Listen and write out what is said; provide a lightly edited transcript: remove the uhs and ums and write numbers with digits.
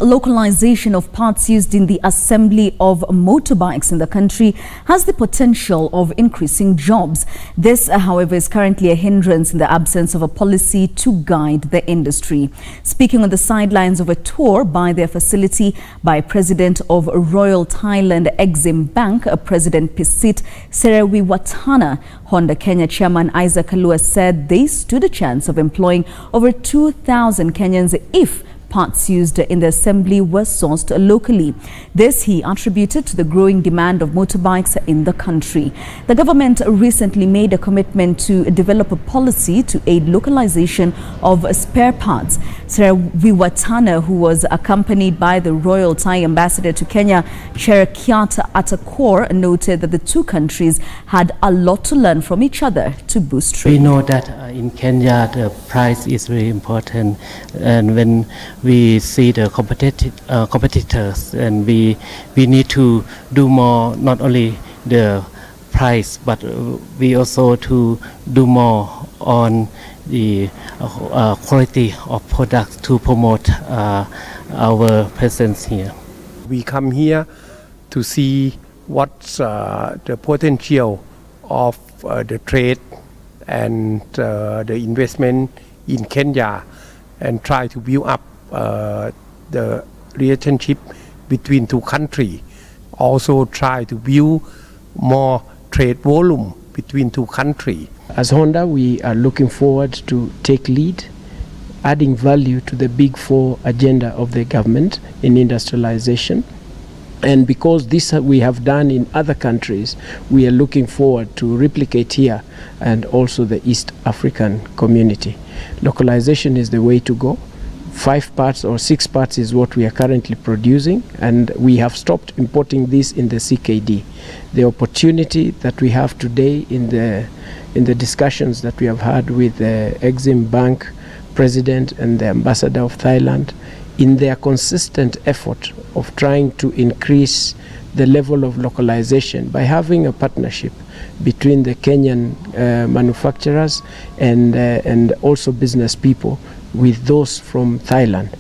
localization of parts used in the assembly of motorbikes in the country has the potential of increasing jobs. This, however, is currently a hindrance in the absence of a policy to guide the industry. Speaking on the sidelines of a tour by their facility by President of Royal Thailand EXIM Bank President Serawiwatana, Honda Kenya Chairman Dr Kalua said they stood a chance of employing over 2,000 Kenyans if parts used in the assembly were sourced locally. This he attributed to the growing demand of motorbikes in the country. The government recently made a commitment to develop a policy to aid localization of spare parts. Serawiwatana, who was accompanied by the Royal Thai Ambassador to Kenya, Cherekiat Atakor, noted that the two countries had a lot to learn from each other to boost trade. We know that in Kenya the price is very important, and when we see the competitors, and we need to do more, not only the price, but we also to do more on the quality of products to promote our presence here. We come here to see what's the potential of the trade and the investment in Kenya, and try to build up the relationship between two countries. Also try to build more trade volume between two countries. As Honda, we are looking forward to take lead, adding value to the Big Four agenda of the government in industrialization. And because this we have done in other countries, we are looking forward to replicate here and also the East African community. Localization is the way to go. 5 parts or 6 parts is what we are currently producing, and we have stopped importing this in the CKD. The opportunity that we have today in the discussions that we have had with the EXIM Bank President and the Ambassador of Thailand, in their consistent effort of trying to increase the level of localization by having a partnership between the Kenyan manufacturers and also business people with those from Thailand.